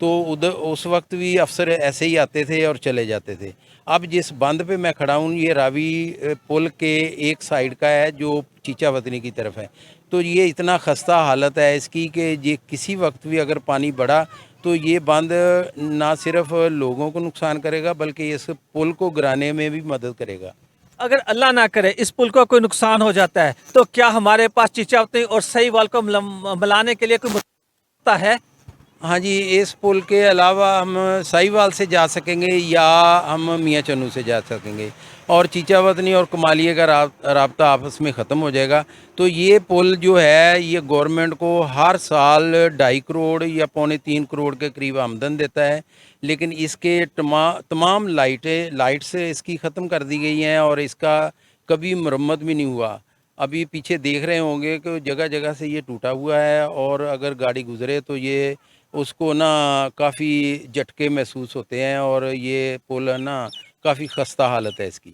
تو ادھر اس وقت بھی افسر ایسے ہی آتے تھے اور چلے جاتے تھے. اب جس بند پہ میں کھڑا ہوں یہ راوی پل کے ایک سائیڈ کا ہے جو چیچا وطنی کی طرف ہے. تو یہ اتنا خستہ حالت ہے اس کی کہ یہ کسی وقت بھی اگر پانی بڑھا تو یہ بند نہ صرف لوگوں کو نقصان کرے گا بلکہ اس پل کو گرانے میں بھی مدد کرے گا. اگر اللہ نہ کرے اس پل کو کوئی نقصان ہو جاتا ہے تو کیا ہمارے پاس چیچاوتنی اور صحیح وال کو ملانے کے لیے کوئی مدد ہے؟ ہاں جی، اس پل کے علاوہ ہم ساہیوال سے جا سکیں گے یا ہم میاں چنو سے جا سکیں گے اور چیچا وطنی اور کمالیے کا رابطہ آپس میں ختم ہو جائے گا. تو یہ پل جو ہے یہ گورنمنٹ کو ہر سال 2.5 کروڑ یا 2.25 کروڑ کے قریب آمدن دیتا ہے، لیکن اس کے تمام لائٹس اس کی ختم کر دی گئی ہیں اور اس کا کبھی مرمت بھی نہیں ہوا. ابھی پیچھے دیکھ رہے ہوں گے کہ جگہ جگہ سے یہ ٹوٹا ہوا ہے اور اگر گاڑی گزرے تو یہ اس کو نا کافی جھٹکے محسوس ہوتے ہیں اور یہ پل نا کافی خستہ حالت ہے اس کی.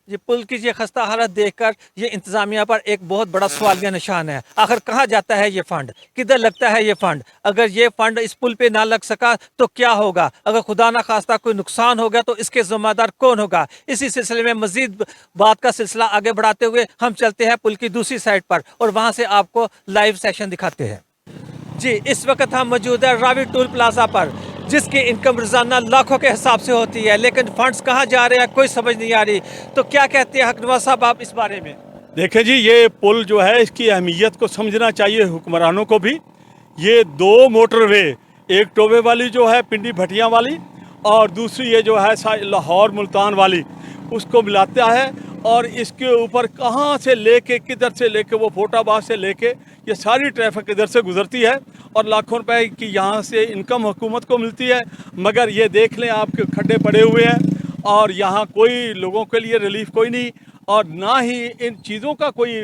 یہ پل کی یہ خستہ حالت دیکھ کر یہ انتظامیہ پر ایک بہت بڑا سوالیہ نشان ہے. آخر کہاں جاتا ہے یہ فنڈ؟ کدھر لگتا ہے یہ فنڈ؟ اگر یہ فنڈ اس پل پہ نہ لگ سکا تو کیا ہوگا؟ اگر خدا نہ خواستہ کوئی نقصان ہو گیا تو اس کے ذمہ دار کون ہوگا؟ اسی سلسلے میں مزید بات کا سلسلہ آگے بڑھاتے ہوئے ہم چلتے ہیں پل کی دوسری سائڈ پر اور وہاں سے آپ کو لائیو سیشن دکھاتے ہیں. جی اس وقت ہم موجود ہیں راوی ٹول پلازا پر جس کی انکم روزانہ لاکھوں کے حساب سے ہوتی ہے، لیکن فنڈز کہاں جا رہے ہیں کوئی سمجھ نہیں آ رہی. تو کیا کہتے ہیں حق نواز صاحب آپ اس بارے میں؟ دیکھیں جی، یہ پل جو ہے اس کی اہمیت کو سمجھنا چاہیے حکمرانوں کو بھی. یہ 2 موٹر وے، ایک ٹوبے والی جو ہے پنڈی بھٹیاں والی اور دوسری یہ جو ہے لاہور ملتان والی، اس کو ملاتا ہے. اور اس کے اوپر کہاں سے لے کے کدھر سے لے کے وہ فوٹ آباد سے لے کے یہ ساری ٹریفک ادھر سے گزرتی ہے اور لاکھوں روپے کی یہاں سے انکم حکومت کو ملتی ہے. مگر یہ دیکھ لیں آپ کے کھڈے پڑے ہوئے ہیں اور یہاں کوئی لوگوں کے لیے ریلیف کوئی نہیں اور نہ ہی ان چیزوں کا کوئی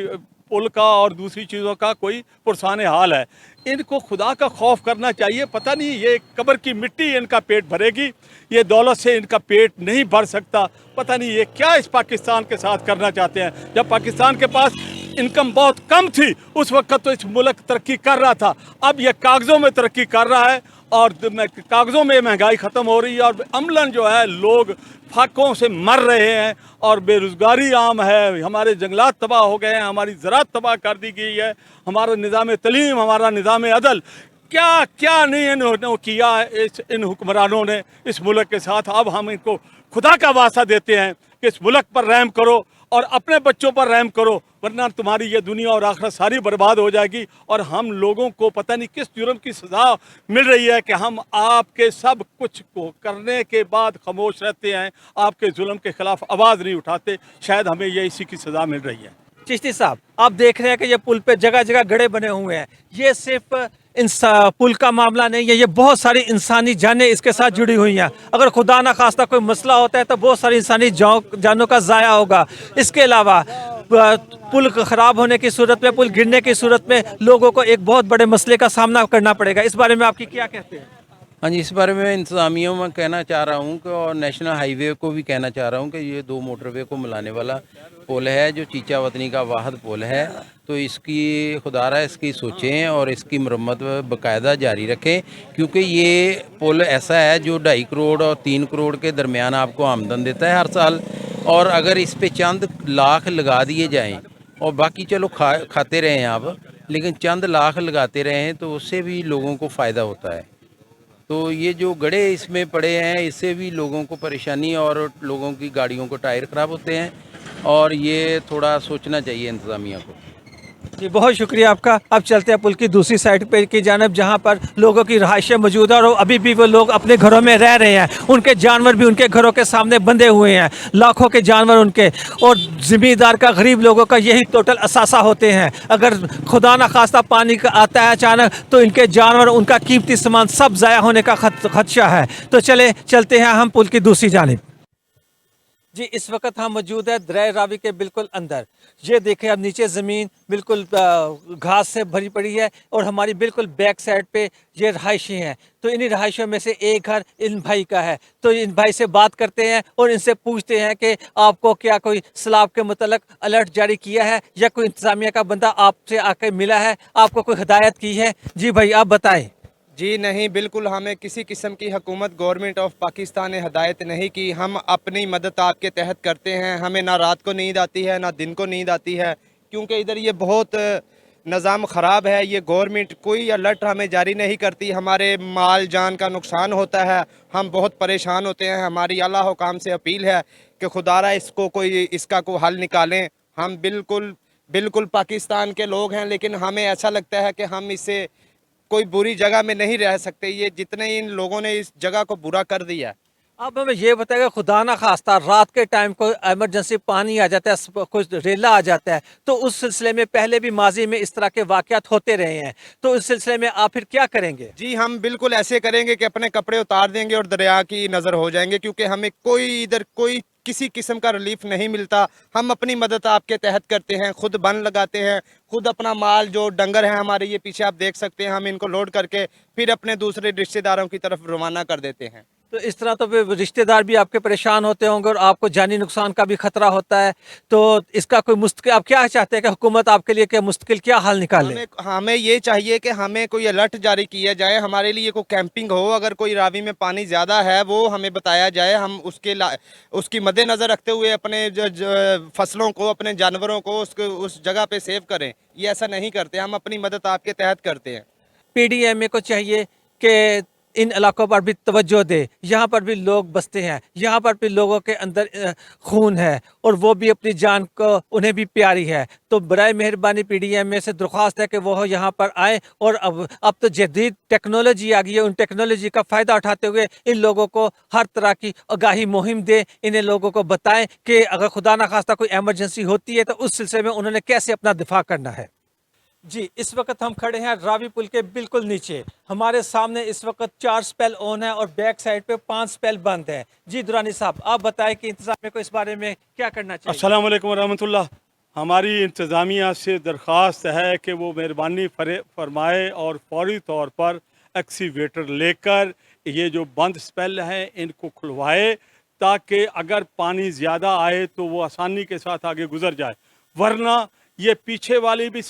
پل کا اور دوسری چیزوں کا کوئی پرسان حال ہے. ان کو خدا کا خوف کرنا چاہیے. پتہ نہیں یہ قبر کی مٹی ان کا پیٹ بھرے گی، یہ دولت سے ان کا پیٹ نہیں بھر سکتا. پتہ نہیں یہ کیا اس پاکستان کے ساتھ کرنا چاہتے ہیں. جب پاکستان کے پاس انکم بہت کم تھی اس وقت تو اس ملک ترقی کر رہا تھا. اب یہ کاغذوں میں ترقی کر رہا ہے اور کاغذوں میں مہنگائی ختم ہو رہی ہے اور عملاً جو ہے لوگ فاقوں سے مر رہے ہیں اور بے روزگاری عام ہے. ہمارے جنگلات تباہ ہو گئے ہیں، ہماری زراعت تباہ کر دی گئی ہے، ہمارا نظام تعلیم، ہمارا نظام عدل، کیا کیا نہیں انہوں نے کیا ان حکمرانوں نے اس ملک کے ساتھ. اب ہم ان کو خدا کا واسطہ دیتے ہیں کہ اس ملک پر رحم کرو اور اپنے بچوں پر رحم کرو، ورنہ تمہاری یہ دنیا اور آخرت ساری برباد ہو جائے گی. اور ہم لوگوں کو پتہ نہیں کس جرم کی سزا مل رہی ہے کہ ہم آپ کے سب کچھ کو کرنے کے بعد خاموش رہتے ہیں، آپ کے ظلم کے خلاف آواز نہیں اٹھاتے. شاید ہمیں یہ اسی کی سزا مل رہی ہے. چشتی صاحب آپ دیکھ رہے ہیں کہ یہ پل پہ جگہ جگہ گڑھے بنے ہوئے ہیں. یہ صرف پل کا معاملہ نہیں ہے، یہ بہت ساری انسانی جانیں اس کے ساتھ جڑی ہوئی ہیں. اگر خدا نہ خواستہ کوئی مسئلہ ہوتا ہے تو بہت ساری انسانی جانوں کا ضائع ہوگا. اس کے علاوہ پل خراب ہونے کی صورت میں، پل گرنے کی صورت میں لوگوں کو ایک بہت بڑے مسئلے کا سامنا کرنا پڑے گا. اس بارے میں آپ کی کیا کہتے ہیں؟ ہاں جی، اس بارے میں انتظامیہ میں کہنا چاہ رہا ہوں کہ اور نیشنل ہائی وے کو بھی کہنا چاہ رہا ہوں کہ یہ 2 موٹر وے کو ملانے والا پل ہے جو چیچا وطنی کا واحد پل ہے. تو اس کی خدا رہا اس کی سوچیں اور اس کی مرمت باقاعدہ جاری رکھیں، کیونکہ یہ پل ایسا ہے جو 2.5 کروڑ اور 3 کروڑ کے درمیان آپ کو آمدن دیتا ہے ہر سال. اور اگر اس پہ چند لاکھ لگا دیے جائیں اور باقی چلو کھاتے رہیں آپ، لیکن چند لاکھ لگاتے رہیں تو اس سے بھی لوگوں کو فائدہ ہوتا ہے. تو یہ جو گڑھے اس میں پڑے ہیں اس سے بھی لوگوں کو پریشانی اور لوگوں کی گاڑیوں کو ٹائر خراب ہوتے ہیں اور یہ تھوڑا سوچنا چاہیے انتظامیہ کو. جی بہت شکریہ آپ کا. اب چلتے ہیں پل کی دوسری سائڈ پہ کی جانب جہاں پر لوگوں کی رہائشیں موجود ہیں اور ابھی بھی وہ لوگ اپنے گھروں میں رہ رہے ہیں. ان کے جانور بھی ان کے گھروں کے سامنے بندھے ہوئے ہیں، لاکھوں کے جانور ان کے، اور زمیندار کا غریب لوگوں کا یہی ٹوٹل اثاثہ ہوتے ہیں. اگر خدا نہ خواستہ پانی کا آتا ہے اچانک تو ان کے جانور، ان کا قیمتی سامان سب ضائع ہونے کا خدشہ ہے. تو چلتے ہیں ہم پل کی دوسری جانب. جی اس وقت ہم موجود ہے دریائے راوی کے بالکل اندر. یہ دیکھیں اب نیچے زمین بالکل گھاس سے بھری پڑی ہے اور ہماری بالکل بیک سائڈ پہ یہ رہائشیں ہیں. تو انہی رہائشوں میں سے ایک گھر ان بھائی کا ہے. تو ان بھائی سے بات کرتے ہیں اور ان سے پوچھتے ہیں کہ آپ کو کیا کوئی سیلاب کے متعلق الرٹ جاری کیا ہے یا کوئی انتظامیہ کا بندہ آپ سے آ کے ملا ہے، آپ کو کوئی ہدایت کی ہے؟ جی بھائی آپ بتائیں. جی نہیں، بالکل ہمیں کسی قسم کی حکومت گورنمنٹ آف پاکستان نے ہدایت نہیں کی. ہم اپنی مدد آپ کے تحت کرتے ہیں. ہمیں نہ رات کو نیند آتی ہے نہ دن کو نیند آتی ہے، کیونکہ ادھر یہ بہت نظام خراب ہے. یہ گورنمنٹ کوئی الرٹ ہمیں جاری نہیں کرتی. ہمارے مال جان کا نقصان ہوتا ہے، ہم بہت پریشان ہوتے ہیں. ہماری اعلیٰ حکام سے اپیل ہے کہ خدا را اس کا کوئی حل نکالیں. ہم بالکل پاکستان کے لوگ ہیں، لیکن ہمیں ایسا لگتا ہے کہ ہم اس سے کوئی بری جگہ میں نہیں رہ سکتے. یہ جتنے ان لوگوں نے اس جگہ کو برا کر دیا. اب ہمیں یہ بتائیں کہ خدا نہ خواستہ رات کے ٹائم کو ایمرجنسی پانی آ جاتا ہے، کچھ ریلا آ جاتا ہے، تو اس سلسلے میں پہلے بھی ماضی میں اس طرح کے واقعات ہوتے رہے ہیں، تو اس سلسلے میں آپ پھر کیا کریں گے؟ جی ہم بالکل ایسے کریں گے کہ اپنے کپڑے اتار دیں گے اور دریا کی نظر ہو جائیں گے، کیونکہ ہمیں کوئی کسی قسم کا ریلیف نہیں ملتا. ہم اپنی مدد آپ کے تحت کرتے ہیں، خود بن لگاتے ہیں، خود اپنا مال جو ڈنگر ہیں ہمارے یہ پیچھے آپ دیکھ سکتے ہیں، ہم ان کو لوڈ کر کے پھر اپنے دوسرے رشتہ داروں کی طرف روانہ کر دیتے ہیں. تو اس طرح تو پھر رشتہ دار بھی آپ کے پریشان ہوتے ہوں گے اور آپ کو جانی نقصان کا بھی خطرہ ہوتا ہے. تو اس کا کوئی مستقل آپ کیا چاہتے ہیں کہ حکومت آپ کے لیے کہ مستقل کیا حل نکالے؟ ہمیں یہ چاہیے کہ ہمیں کوئی الرٹ جاری کیا جائے، ہمارے لیے کوئی کیمپنگ ہو. اگر کوئی راوی میں پانی زیادہ ہے وہ ہمیں بتایا جائے. ہم اس کی مد نظر رکھتے ہوئے اپنے فصلوں کو، اپنے جانوروں کو اس جگہ پہ سیو کریں. یہ ایسا نہیں کرتے. ہم اپنی مدد آپ کے تحت کرتے ہیں. پی ڈی ایم اے کو چاہیے کہ ان علاقوں پر بھی توجہ دے. یہاں پر بھی لوگ بستے ہیں، یہاں پر بھی لوگوں کے اندر خون ہے اور وہ بھی اپنی جان کو انہیں بھی پیاری ہے. تو برائے مہربانی پی ڈی ایم اے سے درخواست ہے کہ وہ یہاں پر آئیں اور اب تو جدید ٹیکنالوجی آ گئی ہے، ان ٹیکنالوجی کا فائدہ اٹھاتے ہوئے ان لوگوں کو ہر طرح کی آگاہی مہم دیں. انہیں لوگوں کو بتائیں کہ اگر خدا نہ خواستہ کوئی ایمرجنسی ہوتی ہے تو اس سلسلے میں انہوں نے کیسے اپنا دفاع کرنا ہے. جی اس وقت ہم کھڑے ہیں راوی پل کے بالکل نیچے. ہمارے سامنے اس وقت 4 سپیل آن ہے اور بیک سائڈ پہ 5 سپیل بند ہے. جی درانی صاحب آپ بتائیں کہ انتظامیہ کو اس بارے میں کیا کرنا چاہیے؟ السلام علیکم ورحمۃ اللہ. ہماری انتظامیہ سے درخواست ہے کہ وہ مہربانی فرمائے اور فوری طور پر ایکسیویٹر لے کر یہ جو بند سپیل ہیں ان کو کھلوائے، تاکہ اگر پانی زیادہ آئے تو وہ آسانی کے ساتھ آگے گزر جائے. ورنہ یہ پیچھے والی بھی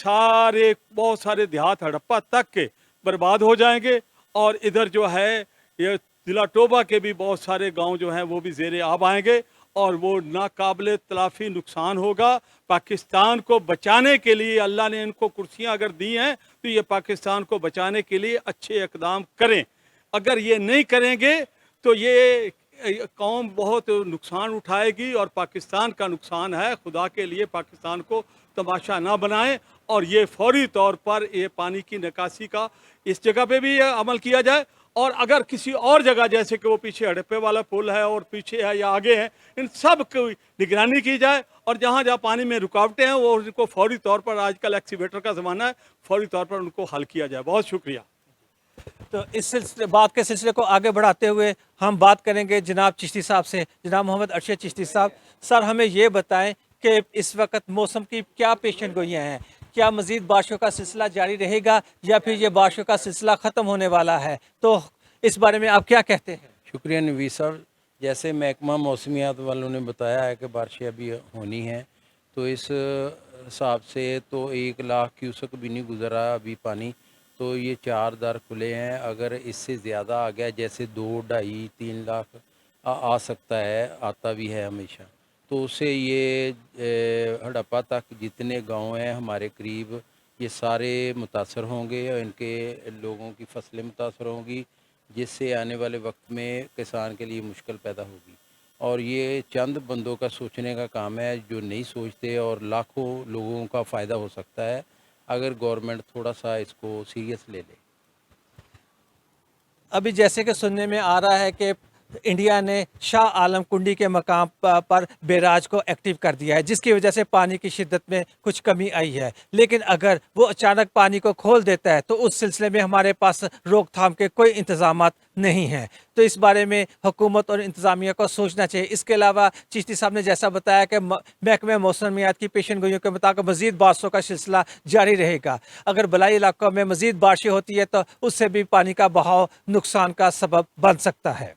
بہت سارے دیہات ہڑپا تک کے برباد ہو جائیں گے، اور ادھر جو ہے یہ ضلع ٹوبہ کے بھی بہت سارے گاؤں جو ہیں وہ بھی زیر آب آئیں گے، اور وہ ناقابل تلافی نقصان ہوگا. پاکستان کو بچانے کے لیے اللہ نے ان کو کرسیاں اگر دی ہیں تو یہ پاکستان کو بچانے کے لیے اچھے اقدام کریں. اگر یہ نہیں کریں گے تو یہ قوم بہت نقصان اٹھائے گی اور پاکستان کا نقصان ہے. خدا کے لیے پاکستان کو تماشا نہ بنائیں، اور یہ فوری طور پر یہ پانی کی نکاسی کا اس جگہ پہ بھی عمل کیا جائے. اور اگر کسی اور جگہ جیسے کہ وہ پیچھے ہڑپے والا پل ہے اور پیچھے ہے یا آگے ہیں، ان سب کی نگرانی کی جائے، اور جہاں جہاں پانی میں رکاوٹیں ہیں وہ ان کو فوری طور پر، آج کل ایکسیویٹر کا زمانہ ہے، فوری طور پر ان کو حل کیا جائے. بہت شکریہ. تو اس بات کے سلسلے کو آگے بڑھاتے ہوئے ہم بات کریں گے جناب چشتی صاحب سے. جناب محمد ارشد چشتی صاحب، سر ہمیں یہ بتائیں کہ اس وقت موسم کی کیا پیشن گوئیاں ہیں؟ کیا مزید بارشوں کا سلسلہ جاری رہے گا یا پھر یہ بارشوں کا سلسلہ ختم ہونے والا ہے؟ تو اس بارے میں آپ کیا کہتے ہیں؟ شکریہ نویس صاحب. جیسے محکمہ موسمیات والوں نے بتایا ہے کہ بارشیں ابھی ہونی ہیں، تو اس حساب سے تو 1 لاکھ کیوسک بھی نہیں گزرا ابھی پانی. تو یہ 4 در کھلے ہیں. اگر اس سے زیادہ آ گیا، جیسے 2, 2.5, 3 لاکھ آ سکتا ہے، آتا بھی ہے ہمیشہ، تو اس سے یہ ہڑپا تک جتنے گاؤں ہیں ہمارے قریب، یہ سارے متاثر ہوں گے اور ان کے لوگوں کی فصلیں متاثر ہوں گی، جس سے آنے والے وقت میں کسان کے لیے مشکل پیدا ہوگی. اور یہ چند بندوں کا سوچنے کا کام ہے جو نہیں سوچتے، اور لاکھوں لوگوں کا فائدہ ہو سکتا ہے اگر گورنمنٹ تھوڑا سا اس کو سیریس لے لے. ابھی جیسے کہ سننے میں آ رہا ہے کہ انڈیا نے شاہ عالم کنڈی کے مقام پر بیراج کو ایکٹیو کر دیا ہے، جس کی وجہ سے پانی کی شدت میں کچھ کمی آئی ہے. لیکن اگر وہ اچانک پانی کو کھول دیتا ہے تو اس سلسلے میں ہمارے پاس روک تھام کے کوئی انتظامات نہیں ہیں. تو اس بارے میں حکومت اور انتظامیہ کو سوچنا چاہیے. اس کے علاوہ چشتی صاحب نے جیسا بتایا کہ محکمہ موسمیات کی پیشن گوئیوں کے مطابق مزید بارشوں کا سلسلہ جاری رہے گا. اگر بلائی علاقوں میں مزید بارشیں ہوتی ہے تو اس سے بھی پانی کا بہاؤ نقصان کا سبب بن سکتا ہے.